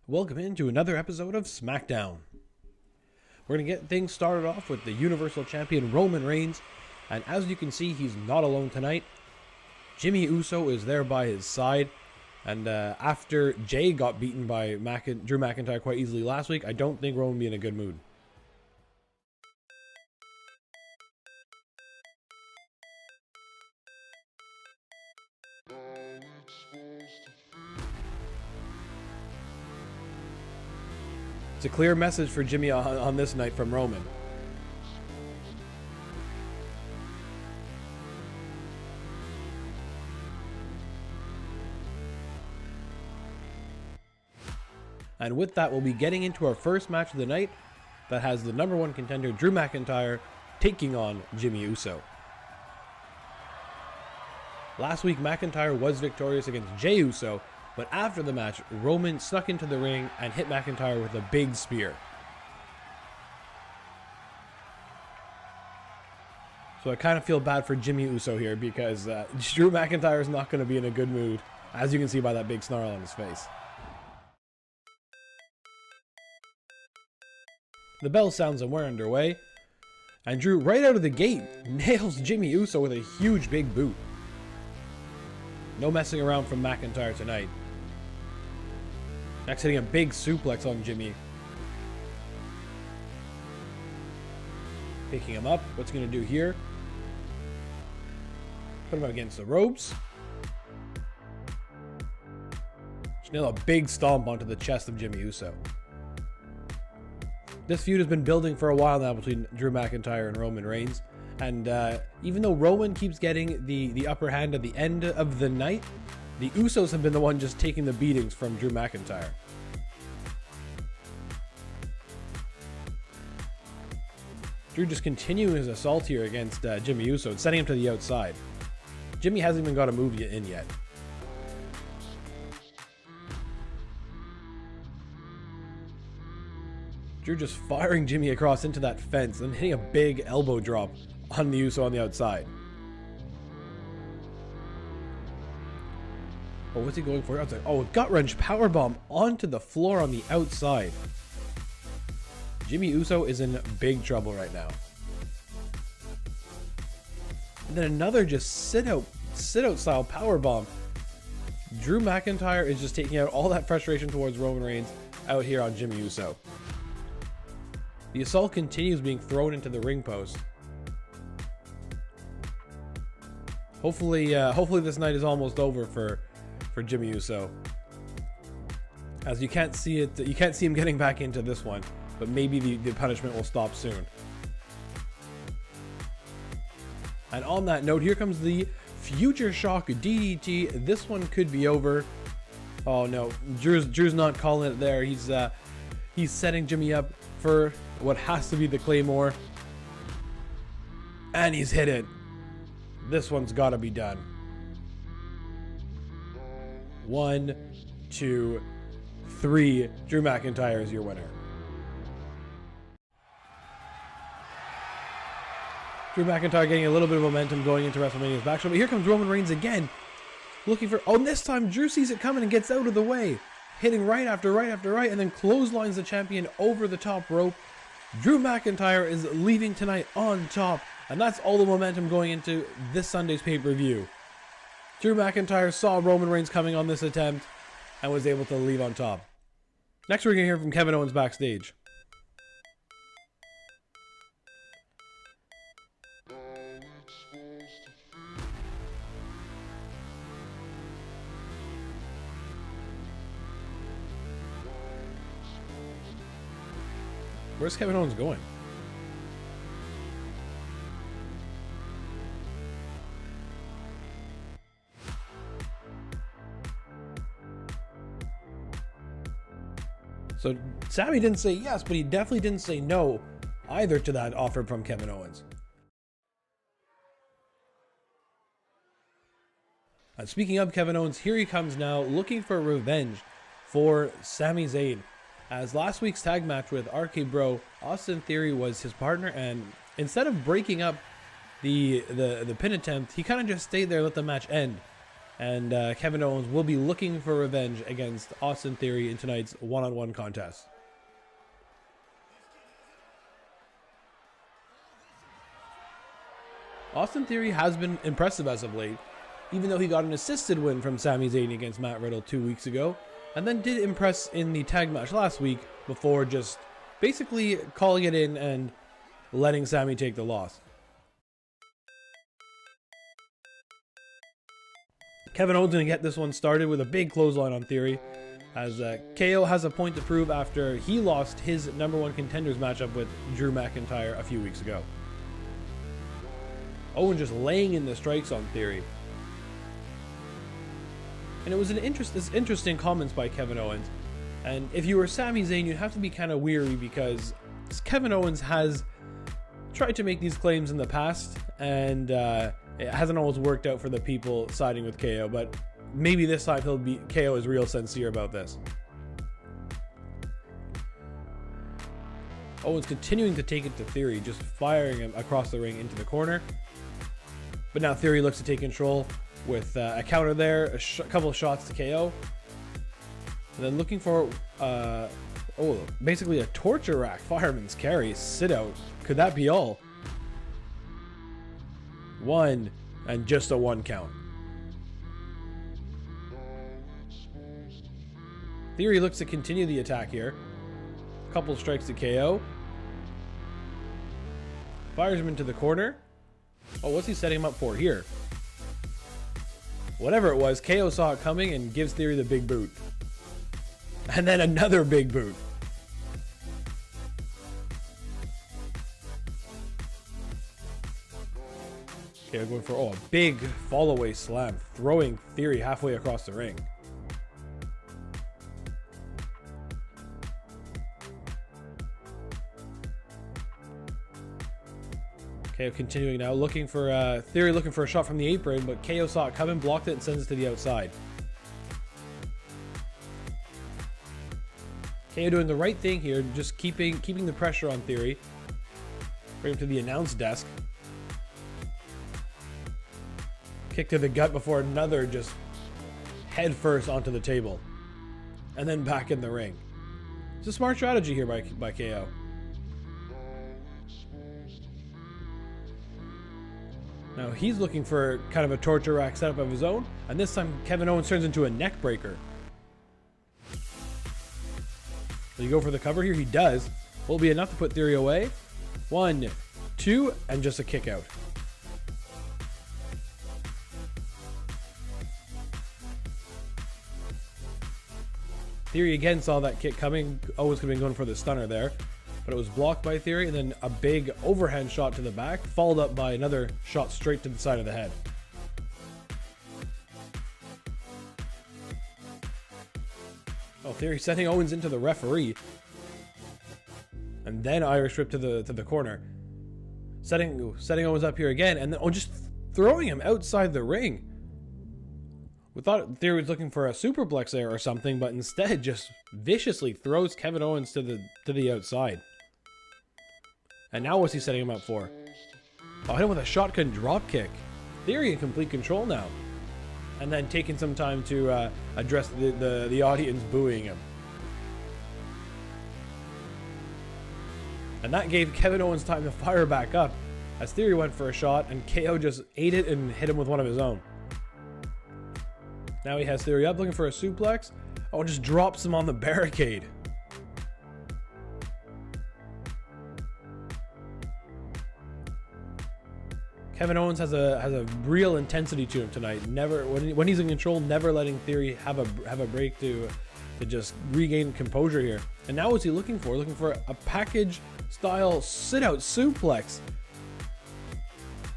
Welcome into another episode of Smackdown. We're going to get things started off with the Universal Champion Roman Reigns, and as you can see, he's not alone tonight. Jimmy Uso is there by his side, and after Jay got beaten by Drew McIntyre quite easily last week, I don't think Roman will be in a good mood. It's a clear message for Jimmy on this night from Roman. And with that, we'll be getting into our first match of the night that has the #1 contender Drew McIntyre taking on Jimmy Uso. Last week, McIntyre was victorious against Jey Uso, but after the match, Roman snuck into the ring and hit McIntyre with a big spear. So I kind of feel bad for Jimmy Uso here because Drew McIntyre is not going to be in a good mood, as you can see by that big snarl on his face. The bell sounds and we're underway, and Drew, right out of the gate, nails Jimmy Uso with a huge big boot. No messing around from McIntyre tonight. Next, hitting a big suplex on Jimmy. Picking him up. What's he going to do here? Put him up against the ropes. Just nail a big stomp onto the chest of Jimmy Uso. This feud has been building for a while now between Drew McIntyre and Roman Reigns. And even though Roman keeps getting the upper hand at the end of the night, the Usos have been the one just taking the beatings from Drew McIntyre. Drew just continuing his assault here against Jimmy Uso and sending him to the outside. Jimmy hasn't even got a move in yet. Drew just firing Jimmy across into that fence and hitting a big elbow drop on the Uso on the outside. Oh, what's he going for outside? Oh, a gut wrench powerbomb onto the floor on the outside. Jimmy Uso is in big trouble right now. And then another just sit out style powerbomb. Drew McIntyre is just taking out all that frustration towards Roman Reigns out here on Jimmy Uso. The assault continues being thrown into the ring post. Hopefully this night is almost over for Jimmy Uso. As you can't see it, you can't see him getting back into this one, but maybe the punishment will stop soon. And on that note, here comes the Future Shock DDT. This one could be over. Oh no, Drew's not calling it there. He's setting Jimmy up for what has to be the Claymore. And he's hit it. This one's gotta be done. 1, 2, 3. Drew McIntyre is your winner. Drew McIntyre getting a little bit of momentum going into WrestleMania's back show. But here comes Roman Reigns again. Looking for... Oh, this time Drew sees it coming and gets out of the way. Hitting right after right after right. And then clotheslines the champion over the top rope. Drew McIntyre is leaving tonight on top. And that's all the momentum going into this Sunday's pay-per-view. Drew McIntyre saw Roman Reigns coming on this attempt and was able to leave on top. Next, we're going to hear from Kevin Owens backstage. Where's Kevin Owens going? So Sami didn't say yes, but he definitely didn't say no either to that offer from Kevin Owens. And speaking of Kevin Owens, here he comes now looking for revenge for Sami Zayn. As last week's tag match with RK Bro, Austin Theory was his partner, and instead of breaking up the pin attempt, he kind of just stayed there and let the match end. And Kevin Owens will be looking for revenge against Austin Theory in tonight's one-on-one contest. Austin Theory has been impressive as of late, even though he got an assisted win from Sami Zayn against Matt Riddle 2 weeks ago, and then did impress in the tag match last week before just basically calling it in and letting Sami take the loss. Kevin Owens going to get this one started with a big clothesline on Theory, as KO has a point to prove after he lost his #1 contenders matchup with Drew McIntyre a few weeks ago. Owens just laying in the strikes on Theory. And it was interesting comments by Kevin Owens. And if you were Sami Zayn, you'd have to be kind of weary because Kevin Owens has tried to make these claims in the past, and it hasn't always worked out for the people siding with KO, but maybe this time KO is real sincere about this. Owens continuing to take it to Theory, just firing him across the ring into the corner. But now Theory looks to take control with a counter there, a couple of shots to KO. And then looking for, basically a torture rack, fireman's carry, sit out. Could that be all? 1, and just a 1 count. Theory looks to continue the attack here. A couple of strikes to KO. Fires him into the corner. Oh, what's he setting him up for here? Whatever it was, KO saw it coming and gives Theory the big boot. And then another big boot. KO going for a big fall away slam, throwing Theory halfway across the ring. KO continuing now, looking for Theory looking for a shot from the apron, but KO saw it coming, blocked it, and sends it to the outside. KO doing the right thing here, just keeping the pressure on Theory. Bring him to the announce desk. Kick to the gut before another just head first onto the table. And then back in the ring. It's a smart strategy here by KO. Now he's looking for kind of a torture rack setup of his own, and this time Kevin Owens turns into a neck breaker. Will he go for the cover here? He does. Will it be enough to put Theory away? 1, 2, and just a kick out. Theory again saw that kick coming. Owens could have been going for the stunner there, but it was blocked by Theory, and then a big overhand shot to the back, followed up by another shot straight to the side of the head. Oh, Theory sending Owens into the referee. And then Irish whip to the corner. Setting Owens up here again, and then just throwing him outside the ring. We thought Theory was looking for a superplex there or something, but instead just viciously throws Kevin Owens to the outside. And now what's he setting him up for? Oh, hit him with a shotgun drop kick. Theory in complete control now. And then taking some time to address the audience booing him. And that gave Kevin Owens time to fire back up as Theory went for a shot and KO just ate it and hit him with one of his own. Now he has Theory up looking for a suplex. Oh, just drops him on the barricade. Kevin Owens has a real intensity to him tonight. Never when he's in control, never letting Theory have a break to just regain composure here. And now what's he looking for? Looking for a package style sit out suplex.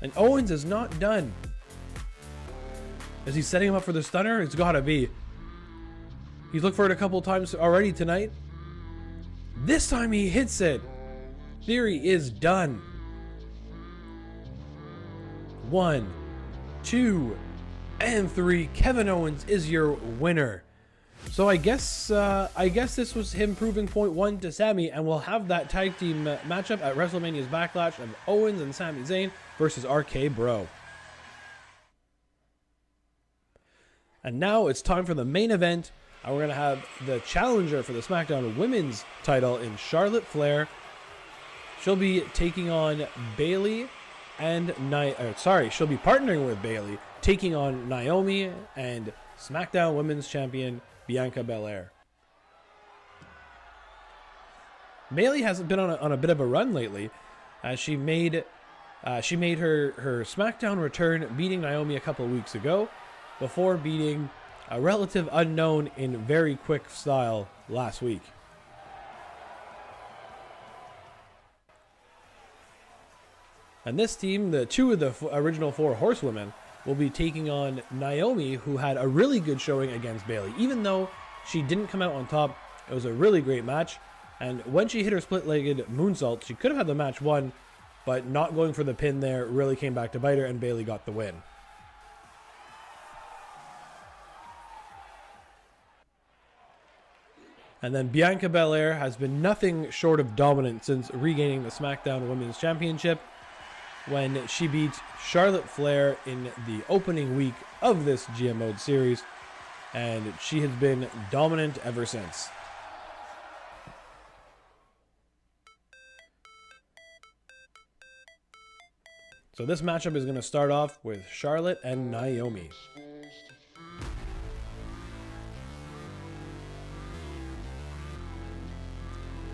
And Owens is not done. Is he setting him up for the stunner? It's gotta be. He's looked for it a couple times already tonight. This time he hits it. Theory is done. 1, 2, and 3. Kevin Owens is your winner. So I guess this was him proving point 1 to Sami, and we'll have that tag team matchup at WrestleMania's Backlash of Owens and Sami Zayn versus RK Bro. And now it's time for the main event. And we're going to have the challenger for the SmackDown Women's title in Charlotte Flair. She'll be taking on Bayley and she'll be partnering with Bayley, taking on Naomi and SmackDown Women's Champion Bianca Belair. Bayley has been on a bit of a run lately, as she made her SmackDown return, beating Naomi a couple of weeks ago, before beating a relative unknown in very quick style last week. And this team, the two of the original 4 horsewomen, will be taking on Naomi, who had a really good showing against Bayley. Even though she didn't come out on top, it was a really great match. And when she hit her split-legged moonsault, she could have had the match won, but not going for the pin there really came back to bite her, and Bayley got the win. And then Bianca Belair has been nothing short of dominant since regaining the SmackDown Women's Championship, when she beat Charlotte Flair in the opening week of this GM Mode series, and she has been dominant ever since. So this matchup is going to start off with Charlotte and Naomi.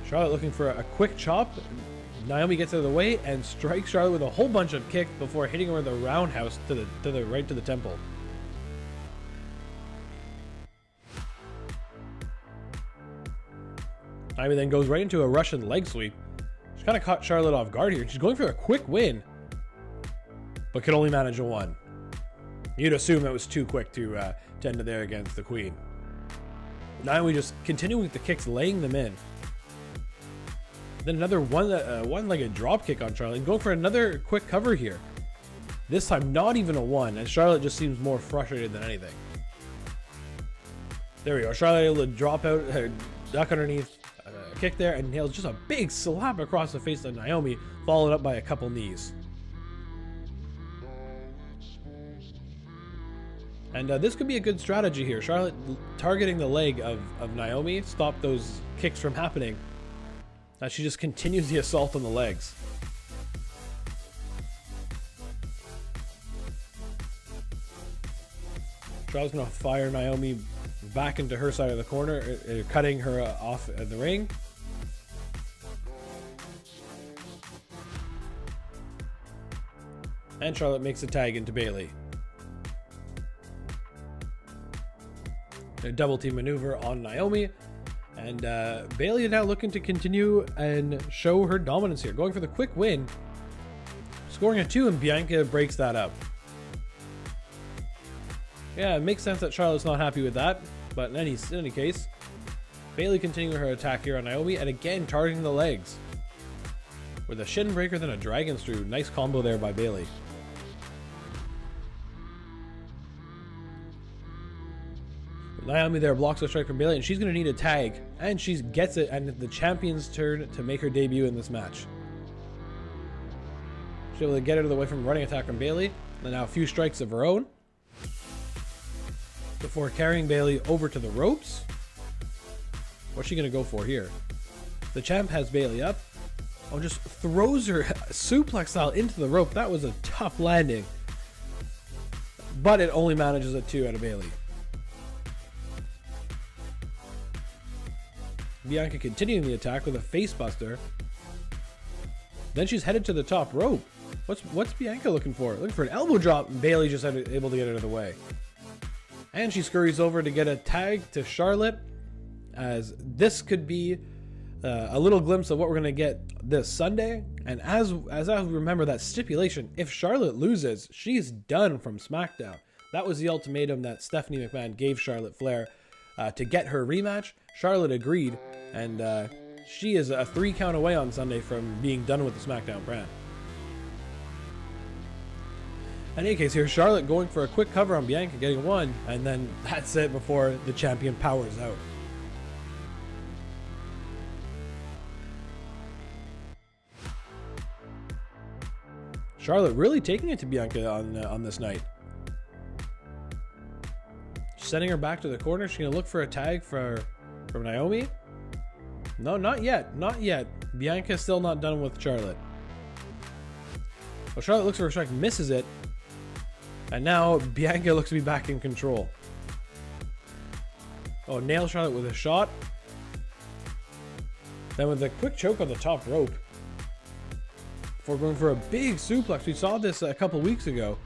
Charlotte looking for a quick chop. Naomi gets out of the way and strikes Charlotte with a whole bunch of kicks before hitting her with a roundhouse to the right to the temple. Naomi then goes right into a Russian leg sweep. She kind of caught Charlotte off guard here. She's going for a quick win, but could only manage a 1. You'd assume it was too quick to end there against the Queen. Naomi just continuing with the kicks, laying them in. Then another one-legged drop kick on Charlotte, and going for another quick cover here. This time not even a 1, and Charlotte just seems more frustrated than anything. There we go. Charlotte able to drop out, duck underneath, kick there, and nails just a big slap across the face of Naomi, followed up by a couple knees. And this could be a good strategy here. Charlotte targeting the leg of Naomi, stop those kicks from happening. She just continues the assault on the legs. Charlotte's going to fire Naomi back into her side of the corner, cutting her off at the ring. And Charlotte makes a tag into Bayley. A double team maneuver on Naomi. And Bayley is now looking to continue and show her dominance here. Going for the quick win. Scoring a 2, and Bianca breaks that up. Yeah, it makes sense that Charlotte's not happy with that. But in any case, Bayley continuing her attack here on Naomi. And again, targeting the legs. With a shin breaker, then a dragon screw. Nice combo there by Bayley. Naomi there blocks a strike from Bayley, and she's going to need a tag, and she gets it, and the champion's turn to make her debut in this match. She's able to get out of the way from a running attack from Bayley, and now a few strikes of her own, before carrying Bayley over to the ropes. What's she going to go for here? The champ has Bayley up. Oh, just throws her suplex style into the rope. That was a tough landing, but it only manages a 2 out of Bayley. Bianca continuing the attack with a face buster. Then she's headed to the top rope. What's Bianca looking for? Looking for an elbow drop. Bayley just able to get out of the way. And she scurries over to get a tag to Charlotte, as this could be a little glimpse of what we're going to get this Sunday. And as I remember that stipulation, if Charlotte loses, she's done from SmackDown. That was the ultimatum that Stephanie McMahon gave Charlotte Flair to get her rematch. Charlotte agreed, and she is a 3 count away on Sunday from being done with the SmackDown brand. In any case, here's Charlotte going for a quick cover on Bianca, getting 1, and then that's it before the champion powers out. Charlotte really taking it to Bianca on this night. Sending her back to the corner. She's going to look for a tag from Naomi. No, not yet. Not yet. Bianca's still not done with Charlotte. Well, Charlotte looks for a strike, misses it. And now Bianca looks to be back in control. Oh, nails Charlotte with a shot. Then with a quick choke on the top rope. Before going for a big suplex. We saw this a couple weeks ago.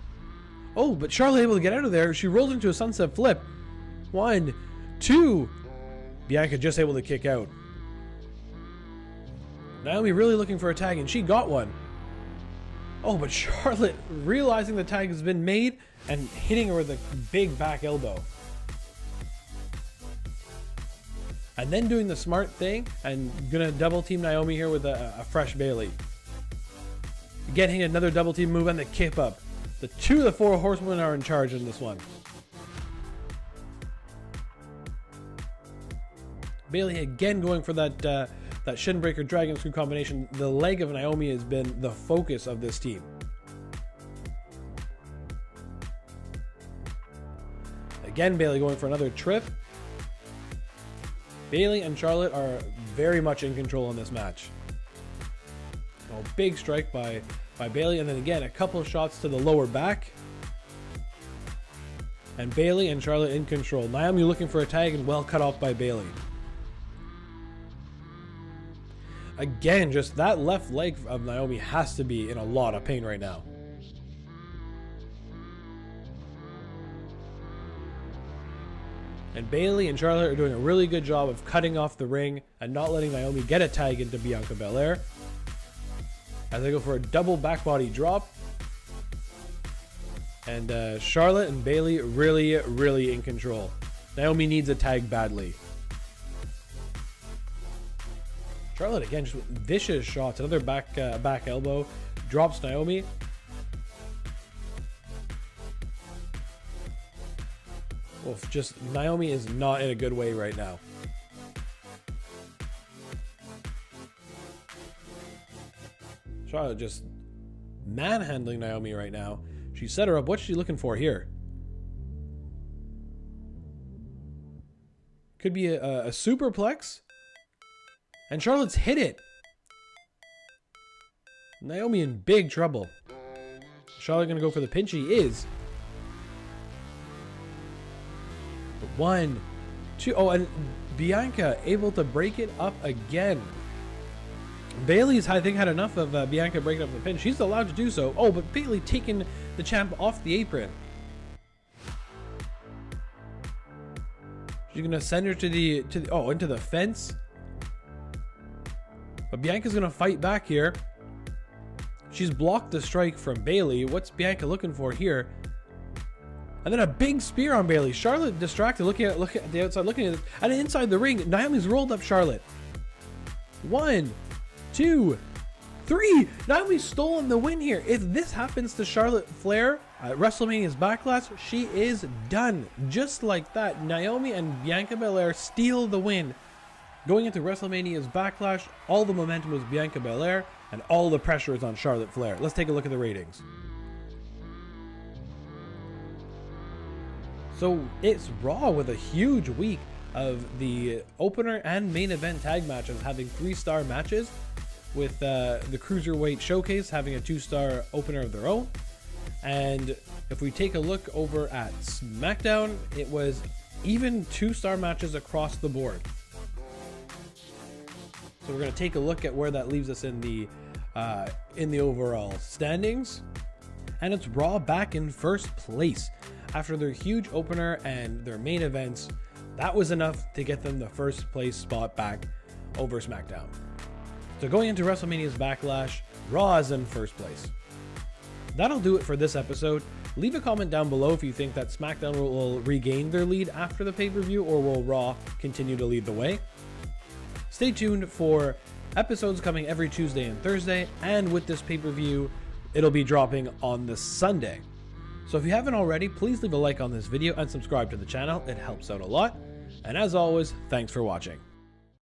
Oh, but Charlotte able to get out of there. She rolls into a sunset flip. 1, 2. Bianca just able to kick out. Naomi really looking for a tag, and she got one. Oh, but Charlotte realizing the tag has been made and hitting her with a big back elbow. And then doing the smart thing and gonna double team Naomi here with a fresh Bayley. Getting another double team move and the kip up. The 2 of the 4 horsemen are in charge in this one. Bayley again going for that shin breaker dragon screw combination. The leg of Naomi has been the focus of this team. Again, Bayley going for another trip. Bayley and Charlotte are very much in control in this match. Oh, big strike by Bayley, and then again a couple of shots to the lower back. And Bayley and Charlotte in control. Naomi looking for a tag and well cut off by Bayley. Again, just that left leg of Naomi has to be in a lot of pain right now. And Bayley and Charlotte are doing a really good job of cutting off the ring and not letting Naomi get a tag into Bianca Belair. As they go for a double back body drop. And Charlotte and Bayley really in control. Naomi needs a tag badly. Charlotte again just with vicious shots. Another back elbow. Drops Naomi. Oof, just Naomi is not in a good way right now. Charlotte just manhandling Naomi right now. She set her up. What's she looking for here? Could be a superplex. And Charlotte's hit it. Naomi in big trouble. Charlotte gonna go for the pin. She is. 1, 2. Oh, and Bianca able to break it up again. Bayley's, I think, had enough of Bianca breaking up the pin. She's allowed to do so. Oh, but Bayley taking the champ off the apron. She's gonna send her to the into the fence. But Bianca's gonna fight back here. She's blocked the strike from Bayley. What's Bianca looking for here? And then a big spear on Bayley. Charlotte distracted, looking at the outside, looking at it. And inside the ring, Naomi's rolled up Charlotte. 1, 2, 3. Naomi's stolen the win here. If this happens to Charlotte Flair at WrestleMania's Backlash, she is done. Just like that, Naomi and Bianca Belair steal the win. Going into WrestleMania's Backlash, all the momentum was Bianca Belair, and all the pressure is on Charlotte Flair. Let's take a look at the ratings. So it's Raw with a huge week of the opener and main event tag matches having 3-star matches, with the Cruiserweight Showcase having a 2-star opener of their own. And if we take a look over at Smackdown, it was even 2-star matches across the board. So we're going to take a look at where that leaves us in the overall standings. And it's Raw back in first place. After their huge opener and their main events, that was enough to get them the first place spot back over SmackDown. So going into WrestleMania's Backlash, Raw is in first place. That'll do it for this episode. Leave a comment down below if you think that SmackDown will regain their lead after the pay-per-view, or will Raw continue to lead the way. Stay tuned for episodes coming every Tuesday and Thursday, and with this pay-per-view, it'll be dropping on this Sunday. So if you haven't already, please leave a like on this video and subscribe to the channel. It helps out a lot. And as always, thanks for watching.